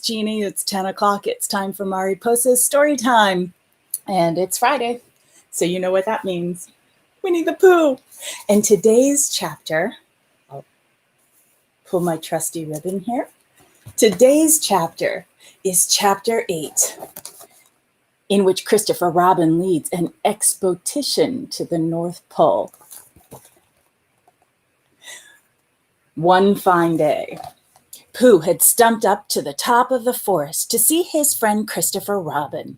Jeannie. It's 10 o'clock. It's time for Mariposa's Storytime. And it's Friday, so you know what that means. Winnie the Pooh. And today's chapter, I'll pull my trusty ribbon here. Today's chapter is chapter 8, in which Christopher Robin leads an expedition to the North Pole. One fine day, Pooh had stumped up to the top of the forest to see his friend Christopher Robin.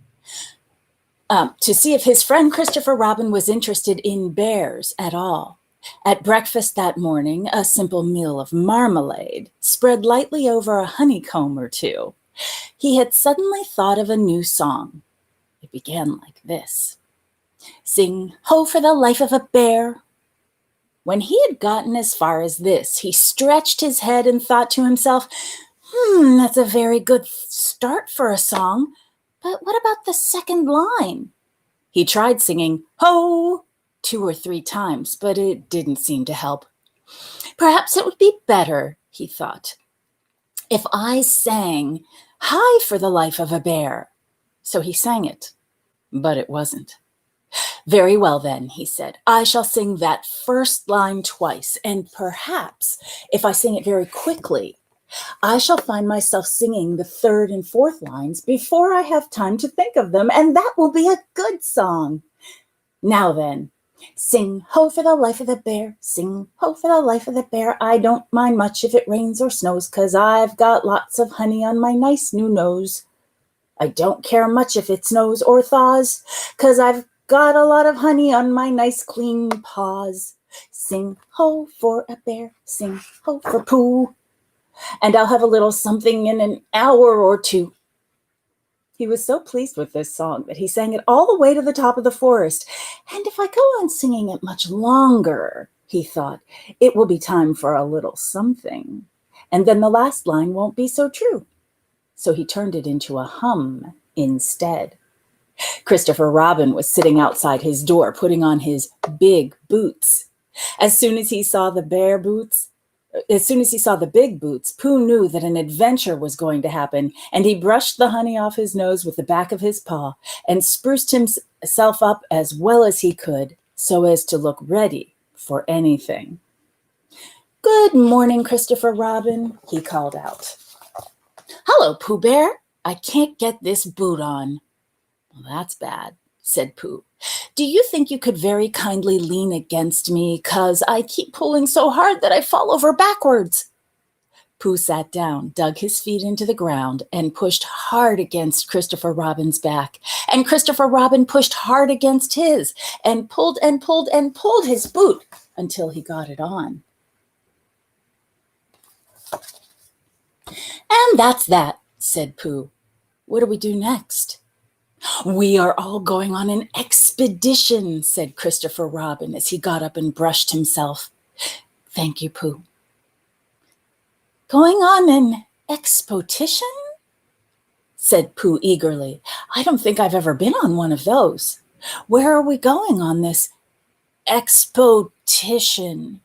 To see if his friend Christopher Robin was interested in bears at all. At breakfast that morning, a simple meal of marmalade, spread lightly over a honeycomb or two. He had suddenly thought of a new song. It began like this. Sing, ho, for the life of a bear. When he had gotten as far as this, he stretched his head and thought to himself, that's a very good start for a song, but what about the second line? He tried singing, ho, 2 or 3 times, but it didn't seem to help. Perhaps it would be better, he thought, if I sang, hi for the life of a bear. So he sang it, but it wasn't. Very well then, he said, I shall sing that first line twice, and perhaps if I sing it very quickly, I shall find myself singing the 3rd and 4th lines before I have time to think of them, and that will be a good song. Now then, sing, ho, for the life of the bear, sing, ho, for the life of the bear. I don't mind much if it rains or snows, 'cause I've got lots of honey on my nice new nose. I don't care much if it snows or thaws, 'cause I've got a lot of honey on my nice clean paws. Sing, ho, for a bear, sing, ho, for Pooh, and I'll have a little something in an hour or 2. He was so pleased with this song that he sang it all the way to the top of the forest. And if I go on singing it much longer, he thought, it will be time for a little something. And then the last line won't be so true. So he turned it into a hum instead. Christopher Robin was sitting outside his door, putting on his big boots. As soon as he saw the big boots, Pooh knew that an adventure was going to happen, and he brushed the honey off his nose with the back of his paw and spruced himself up as well as he could so as to look ready for anything. Good morning, Christopher Robin, he called out. Hello, Pooh Bear. I can't get this boot on. Well, that's bad, said Pooh. Do you think you could very kindly lean against me, 'cause I keep pulling so hard that I fall over backwards? Pooh sat down, dug his feet into the ground, and pushed hard against Christopher Robin's back. And Christopher Robin pushed hard against his, and pulled and pulled and pulled his boot until he got it on. And that's that, said Pooh. What do we do next? We are all going on an expedition, said Christopher Robin as he got up and brushed himself. Thank you, Pooh. Going on an expedition? Said Pooh eagerly. I don't think I've ever been on one of those. Where are we going on this expedition?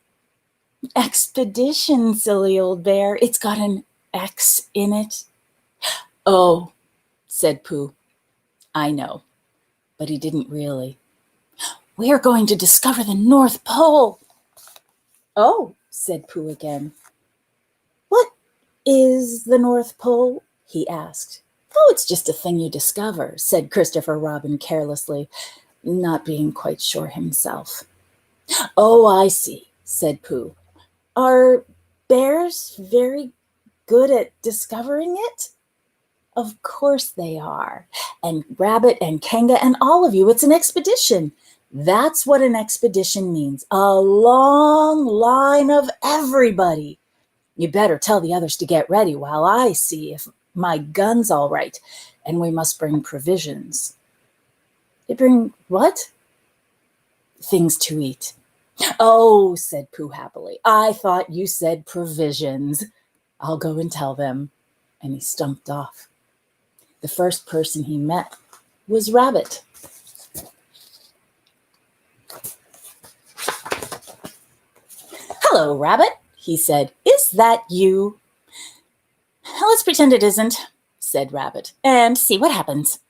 Expedition, silly old bear. It's got an X in it. Oh, said Pooh. I know, but he didn't really. We are going to discover the North Pole. Oh, said Pooh again. What is the North Pole? He asked. Oh, it's just a thing you discover, said Christopher Robin carelessly, not being quite sure himself. Oh, I see, said Pooh. Are bears very good at discovering it? Of course they are. And Rabbit and Kanga and all of you, it's an expedition. That's what an expedition means. A long line of everybody. You better tell the others to get ready while I see if my gun's all right. And we must bring provisions. You bring what? Things to eat. Oh, said Pooh happily. I thought you said provisions. I'll go and tell them. And he stumped off. The first person he met was Rabbit. Hello, Rabbit, he said. Is that you? Let's pretend it isn't. said Rabbit, and see what happens.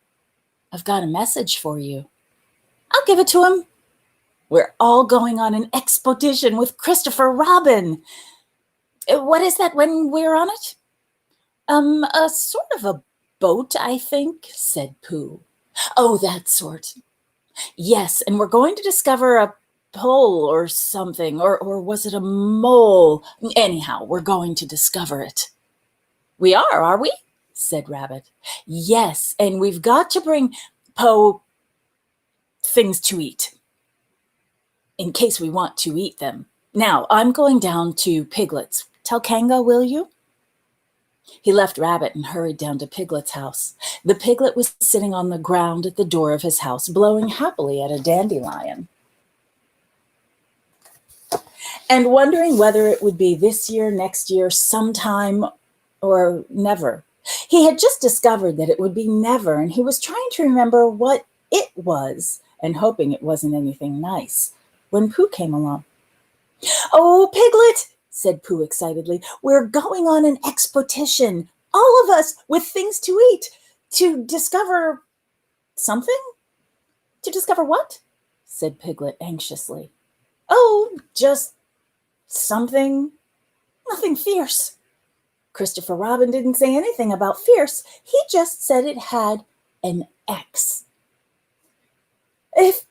I've got a message for you. I'll give it to him. We're all going on an expedition with Christopher Robin. What is that when we're on it? A sort of a boat, I think, said Pooh. Oh, that sort. Yes, and we're going to discover a pole or something, or was it a mole? Anyhow, we're going to discover it. We are we? Said Rabbit. Yes, and we've got to bring Poe things to eat, in case we want to eat them. Now, I'm going down to Piglet's. Tell Kanga, will you? He left Rabbit and hurried down to Piglet's house. The piglet was sitting on the ground at the door of his house, blowing happily at a dandelion, and wondering whether it would be this year, next year, sometime, or never. He had just discovered that it would be never, and he was trying to remember what it was, and hoping it wasn't anything nice, when Pooh came along. Oh, Piglet, said Pooh excitedly, we're going on an expedition, all of us, with things to eat, to discover something? To discover what? Said Piglet anxiously. Oh, just something, nothing fierce. Christopher Robin didn't say anything about fierce. He just said it had an X. If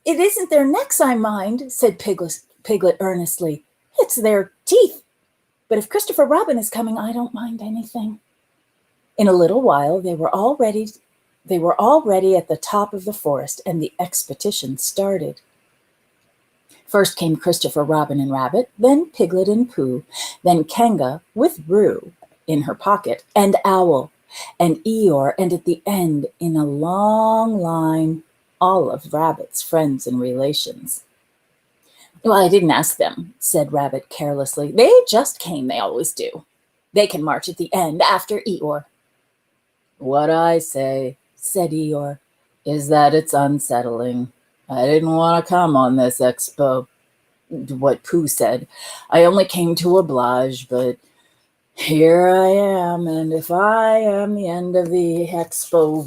it isn't their necks I mind, said Piglet earnestly. It's their teeth. But if Christopher Robin is coming, I don't mind anything. In a little while, they were all ready at the top of the forest, and the expedition started. First came Christopher Robin and Rabbit, then Piglet and Pooh, then Kanga with Roo in her pocket, and Owl, and Eeyore, and at the end, in a long line, all of Rabbit's friends and relations. Well, I didn't ask them, said Rabbit carelessly. They just came, they always do. They can march at the end after Eeyore. What I say, said Eeyore, is that it's unsettling. I didn't want to come on this expo, what Pooh said. I only came to oblige, but here I am, and if I am the end of the expo,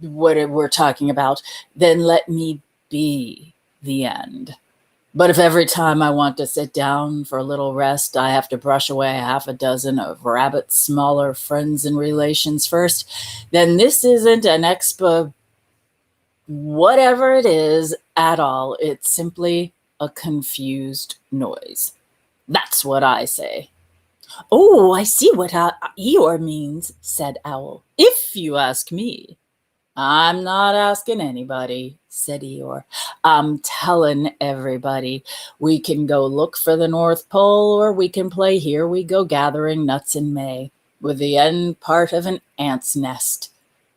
what we're talking about, then let me be the end. But if every time I want to sit down for a little rest, I have to brush away half a dozen of Rabbit's smaller friends and relations first, then this isn't an expo, whatever it is at all. It's simply a confused noise. That's what I say. Oh, I see what Eeyore means, said Owl. If you ask me. I'm not asking anybody, said Eeyore. I'm telling everybody. We can go look for the North Pole, or we can play Here We Go gathering nuts in May, with the end part of an ant's nest.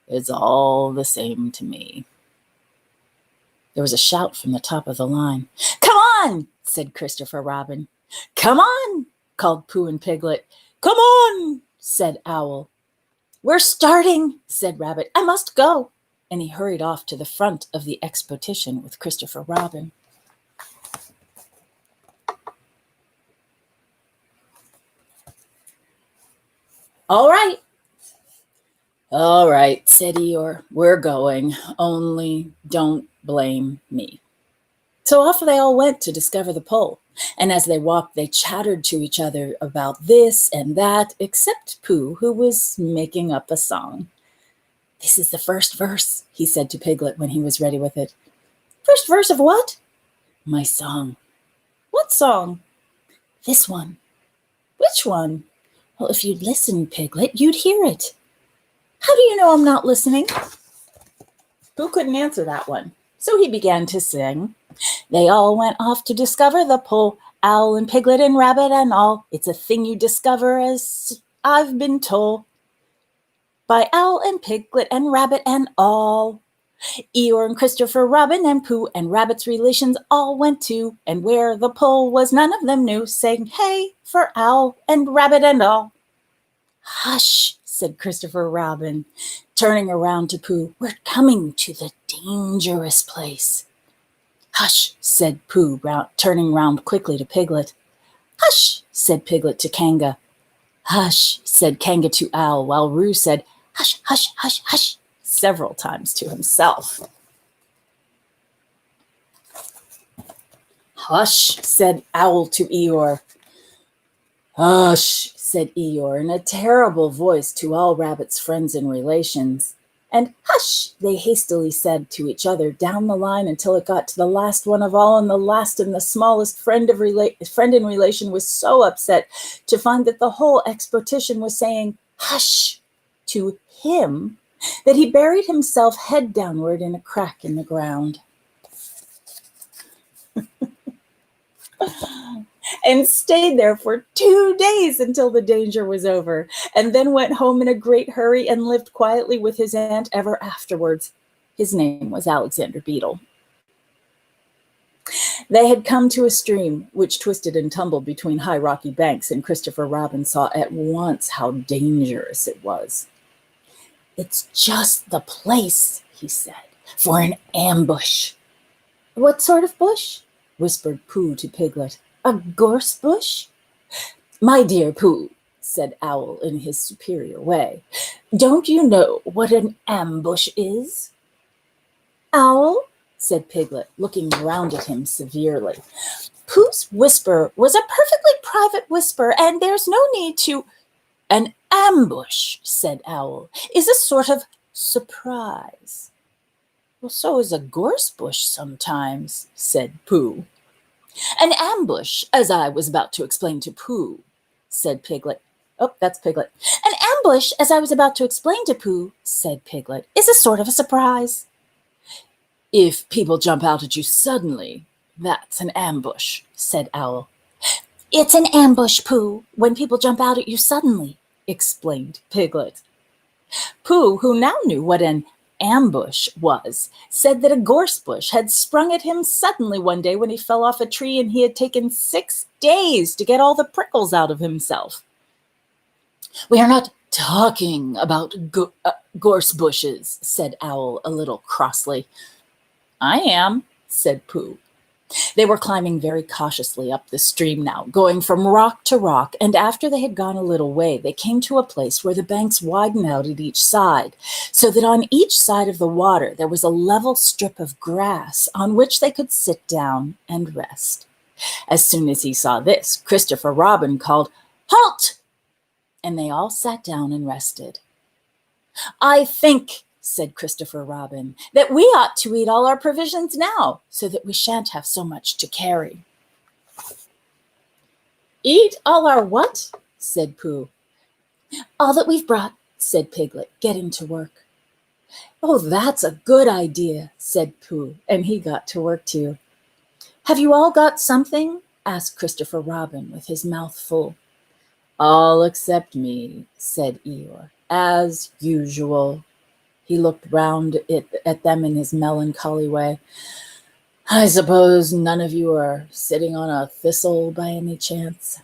It's all the same to me. There was a shout from the top of the line. Come on, said Christopher Robin. Come on, called Pooh and Piglet. Come on, said Owl. We're starting, said Rabbit. I must go. And he hurried off to the front of the expedition with Christopher Robin. All right, said Eeyore. We're going. Only don't blame me. So off they all went to discover the pole. And as they walked, they chattered to each other about this and that, except Pooh, who was making up a song. This is the first verse, he said to Piglet when he was ready with it. First verse of what? My song. What song? This one. Which one? Well, if you'd listen, Piglet, you'd hear it. How do you know I'm not listening? Pooh couldn't answer that one, so he began to sing. They all went off to discover the pole, Owl and Piglet and Rabbit and all. It's a thing you discover, as I've been told, by Owl and Piglet and Rabbit and all. Eeyore and Christopher Robin and Pooh and Rabbit's relations all went too, and where the pole was none of them knew, saying hey for Owl and Rabbit and all. Hush, said Christopher Robin, turning around to Pooh. We're coming to the dangerous place. Hush, said Pooh, turning round quickly to Piglet. Hush, said Piglet to Kanga. "Hush," said Kangaroos Owl, while Roo said, "Hush, hush, hush, hush," several times to himself. "Hush," said Owl to Eeyore. "Hush," said Eeyore in a terrible voice to all Rabbit's friends and relations. And "hush," they hastily said to each other down the line until it got to the last one of all, and the last and the smallest friend in relation was so upset to find that the whole expedition was saying "hush" to him that he buried himself head downward in a crack in the ground. And stayed there for 2 days until the danger was over, and then went home in a great hurry and lived quietly with his aunt ever afterwards. His name was Alexander Beetle. They had come to a stream which twisted and tumbled between high rocky banks, and Christopher Robin saw at once how dangerous it was. "It's just the place," he said, "for an ambush." "What sort of bush?" whispered Pooh to Piglet. "A gorse bush?" "My dear Pooh," said Owl in his superior way, "don't you know what an ambush is?" "Owl," said Piglet, looking round at him severely, "Pooh's whisper was a perfectly private whisper, and there's no need to—" "An ambush," said Owl, "is a sort of surprise." "Well, so is a gorse bush sometimes," said Pooh. "An ambush, as I was about to explain to Pooh," said Piglet. Oh, that's Piglet. "An ambush, as I was about to explain to Pooh," said Piglet, "is a sort of a surprise." "If people jump out at you suddenly, that's an ambush," said Owl. "It's an ambush, Pooh, when people jump out at you suddenly," explained Piglet. Pooh, who now knew what an ambush was, said that a gorse bush had sprung at him suddenly one day when he fell off a tree, and he had taken 6 days to get all the prickles out of himself. "We are not talking about gorse bushes," said Owl a little crossly. "I am," said Pooh. They were climbing very cautiously up the stream now, going from rock to rock, and after they had gone a little way, they came to a place where the banks widened out at each side, so that on each side of the water there was a level strip of grass on which they could sit down and rest. As soon as he saw this, Christopher Robin called, "Halt!" and they all sat down and rested. "I think," said Christopher Robin, "that we ought to eat all our provisions now, so that we shan't have so much to carry." "Eat all our what?" said Pooh. "All that we've brought," said Piglet, getting to work. "Oh, that's a good idea," said Pooh, and he got to work too. "Have you all got something?" asked Christopher Robin with his mouth full. "All except me," said Eeyore, "as usual." He looked round at them in his melancholy way. "I suppose none of you are sitting on a thistle by any chance?"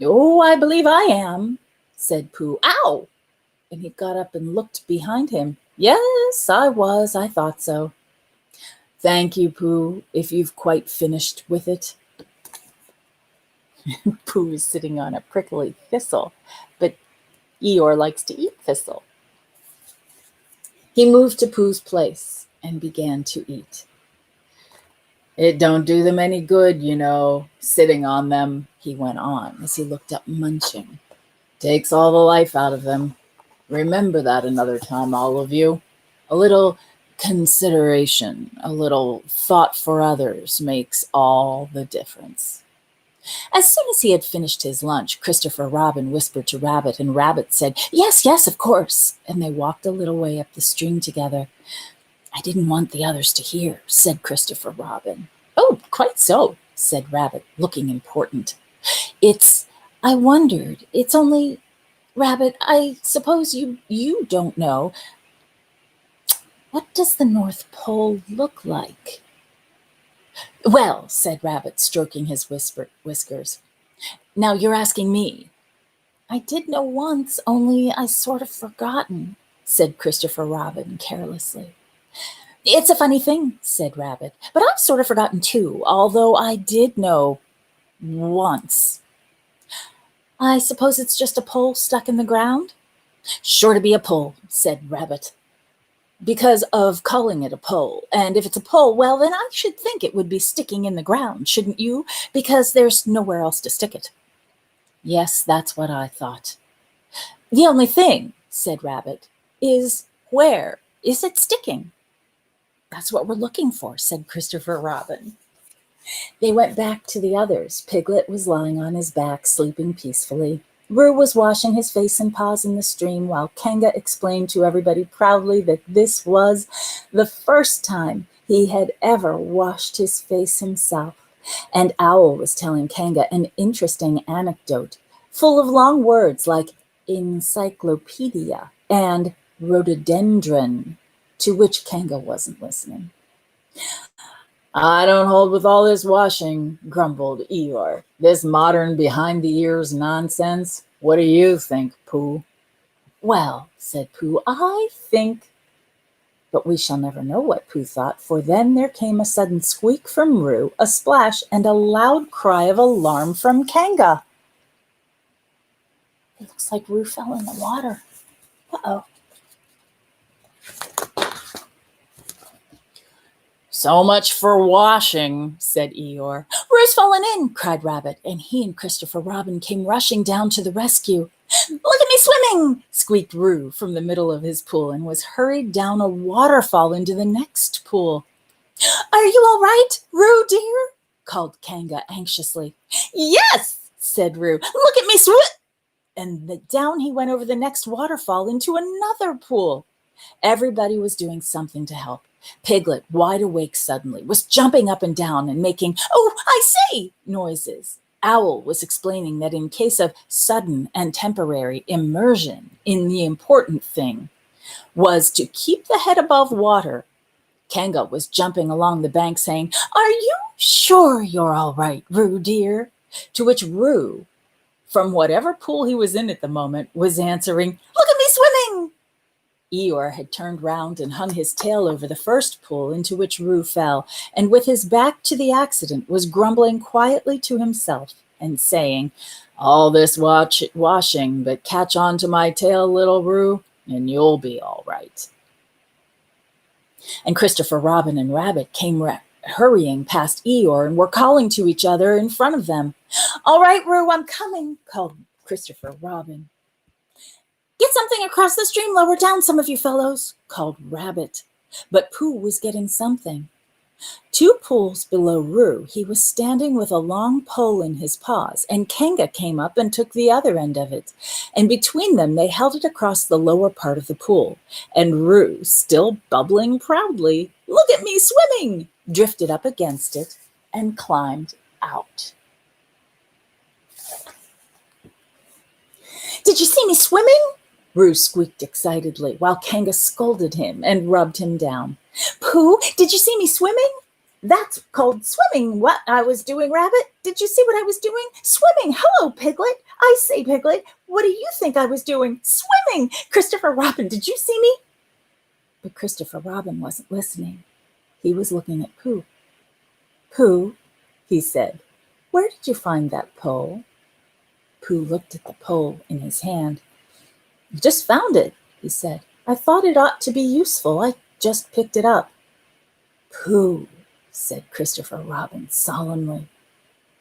"Oh, I believe I am," said Pooh. "Ow!" And he got up and looked behind him. "Yes, I was. I thought so." "Thank you, Pooh, if you've quite finished with it." Pooh is sitting on a prickly thistle, but Eeyore likes to eat thistle. He moved to Pooh's place and began to eat. "It don't do them any good, you know, sitting on them," he went on as he looked up munching. "Takes all the life out of them. Remember that another time, all of you. A little consideration, a little thought for others makes all the difference." As soon as he had finished his lunch, Christopher Robin whispered to Rabbit, and Rabbit said, "Yes, yes, of course," and they walked a little way up the stream together. "I didn't want the others to hear," said Christopher Robin. "Oh, quite so," said Rabbit, looking important. I wondered, it's only, Rabbit, I suppose you don't know. What does the North Pole look like?" "Well," said Rabbit, stroking his whiskers. "Now you're asking me." "I did know once, only I sort of forgotten," said Christopher Robin carelessly. "It's a funny thing," said Rabbit, "but I've sort of forgotten too, although I did know once." I suppose it's just a pole stuck in the ground? Sure to be a pole, said Rabbit, because of calling it a pole. And if it's a pole, well, then I should think it would be sticking in the ground, shouldn't you? Because there's nowhere else to stick it. Yes, that's what I thought. The only thing, said Rabbit, is where is it sticking? That's what we're looking for, said Christopher Robin. They went back to the others. Piglet was lying on his back, sleeping peacefully. Roo was washing his face and paws in the stream, while Kanga explained to everybody proudly that this was the first time he had ever washed his face himself. And Owl was telling Kanga an interesting anecdote, full of long words like encyclopedia and rhododendron, to which Kanga wasn't listening. I don't hold with all this washing, grumbled Eeyore. This modern behind-the-ears nonsense. What do you think, Pooh? Well, said Pooh, I think... But we shall never know what Pooh thought, for then there came a sudden squeak from Roo, a splash, and a loud cry of alarm from Kanga. It looks like Roo fell in the water. Uh-oh. So much for washing, said Eeyore. Roo's fallen in, cried Rabbit, and he and Christopher Robin came rushing down to the rescue. Look at me swimming, squeaked Roo from the middle of his pool and was hurried down a waterfall into the next pool. Are you all right, Roo dear? Called Kanga anxiously. Yes, said Roo. Look at me swim. And down he went over the next waterfall into another pool. Everybody was doing something to help. Piglet, wide awake suddenly, was jumping up and down and making, oh, I say, noises. Owl was explaining that in case of sudden and temporary immersion in the important thing was to keep the head above water. Kanga was jumping along the bank saying, Are you sure you're all right, Roo dear? To which Roo, from whatever pool he was in at the moment, was answering, Look at me swimming! Eeyore had turned round and hung his tail over the first pool into which Roo fell, and with his back to the accident was grumbling quietly to himself and saying, All this washing, but catch on to my tail, little Roo, and you'll be all right. And Christopher Robin and Rabbit came hurrying past Eeyore and were calling to each other in front of them. All right, Roo, I'm coming, called Christopher Robin. Get something across the stream lower down, some of you fellows, called Rabbit. But Pooh was getting something. 2 pools below Roo, he was standing with a long pole in his paws, and Kanga came up and took the other end of it. And between them, they held it across the lower part of the pool. And Roo, still bubbling proudly, Look at me swimming, drifted up against it and climbed out. Did you see me swimming? Roo squeaked excitedly, while Kanga scolded him and rubbed him down. Pooh, did you see me swimming? That's called swimming, what I was doing, Rabbit. Did you see what I was doing? Swimming. Hello, Piglet. I say, Piglet, what do you think I was doing? Swimming. Christopher Robin, did you see me? But Christopher Robin wasn't listening. He was looking at Pooh. Pooh, he said, where did you find that pole? Pooh looked at the pole in his hand. I just found it, he said. I thought it ought to be useful. I just picked it up. Pooh, said Christopher Robin solemnly.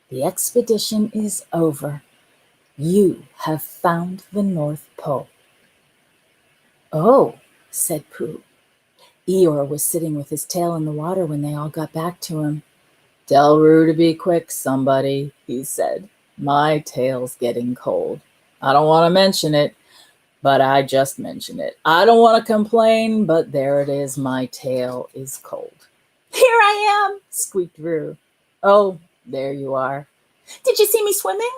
The expedition is over. You have found the North Pole. Oh, said Pooh. Eeyore was sitting with his tail in the water when they all got back to him. Tell Roo to be quick, somebody, he said. My tail's getting cold. I don't want to mention it, but I just mentioned it. I don't want to complain, but there it is. My tail is cold. Here I am, squeaked Roo. Oh, there you are. Did you see me swimming?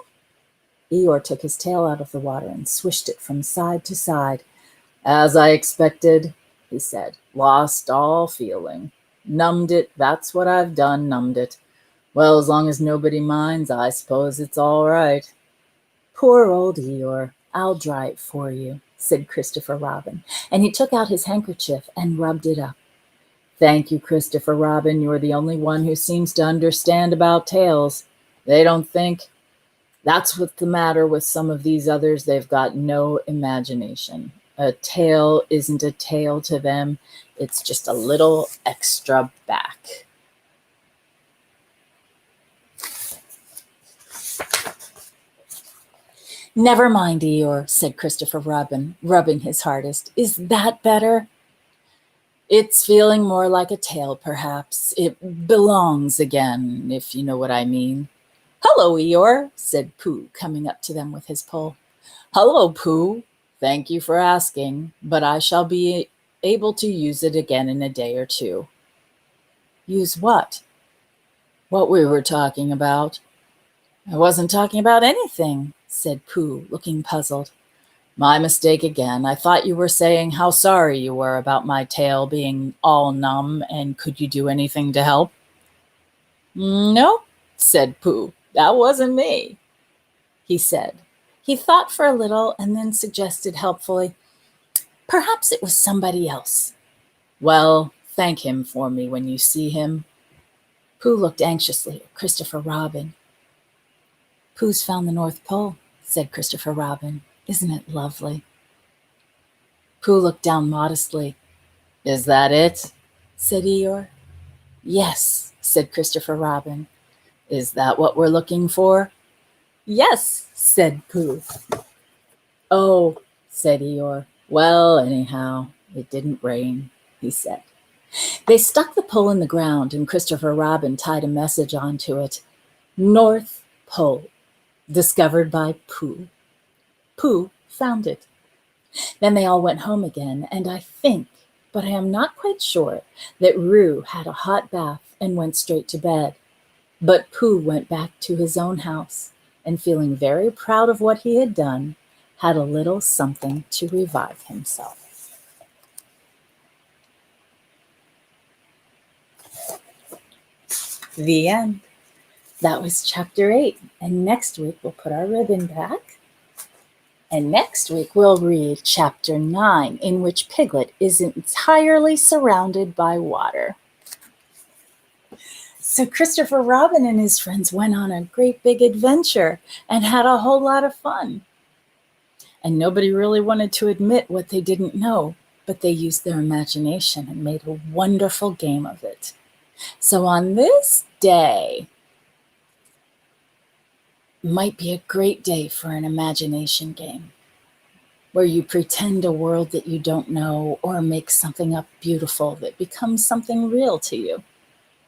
Eeyore took his tail out of the water and swished it from side to side. As I expected, he said. Lost all feeling. Numbed it. That's what I've done, numbed it. Well, as long as nobody minds, I suppose it's all right. Poor old Eeyore. I'll dry it for you, said Christopher Robin, and he took out his handkerchief and rubbed it up. Thank you, Christopher Robin. You're the only one who seems to understand about tails. They don't think. That's what's the matter with some of these others. They've got no imagination. A tail isn't a tail to them. It's just a little extra back. Never mind, Eeyore, said Christopher Robin, rubbing his hardest. Is that better? It's feeling more like a tail, perhaps. It belongs again, if you know what I mean. Hello, Eeyore, said Pooh, coming up to them with his pole. Hello, Pooh. Thank you for asking, but I shall be able to use it again in a day or two. Use what? What we were talking about. I wasn't talking about anything, said Pooh, looking puzzled. My mistake again. I thought you were saying how sorry you were about my tail being all numb, and could you do anything to help? No, said Pooh. That wasn't me, he said. He thought for a little and then suggested helpfully, perhaps it was somebody else. Well, thank him for me when you see him. Pooh looked anxiously at Christopher Robin. Pooh's found the North Pole, said Christopher Robin. Isn't it lovely? Pooh looked down modestly. Is that it? Said Eeyore. Yes, said Christopher Robin. Is that what we're looking for? Yes, said Pooh. Oh, said Eeyore. Well, anyhow, it didn't rain, he said. They stuck the pole in the ground, and Christopher Robin tied a message onto it. North Pole, discovered by Pooh. Pooh found it. Then they all went home again, and I think, but I am not quite sure, that Roo had a hot bath and went straight to bed. But Pooh went back to his own house, and feeling very proud of what he had done, had a little something to revive himself. The end. That was chapter 8. And next week we'll put our ribbon back. And next week we'll read chapter 9, in which Piglet is entirely surrounded by water. So Christopher Robin and his friends went on a great big adventure and had a whole lot of fun. And nobody really wanted to admit what they didn't know, but they used their imagination and made a wonderful game of it. So on this day, might be a great day for an imagination game, where you pretend a world that you don't know or make something up beautiful that becomes something real to you.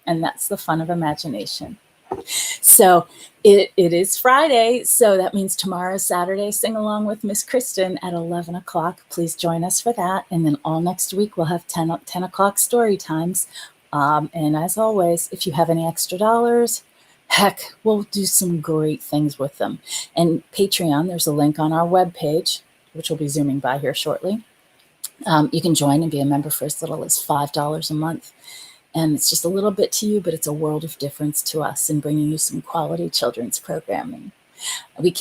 And that's the fun of imagination. So it is Friday, so that means tomorrow is Saturday. Sing along with Miss Kristen at 11 o'clock. Please join us for that. And then all next week we'll have 10 o'clock story times. And as always, if you have any extra dollars, heck, we'll do some great things with them. And Patreon, there's a link on our webpage, which will be zooming by here shortly. You can join and be a member for as little as $5 a month. And it's just a little bit to you, but it's a world of difference to us in bringing you some quality children's programming. We can't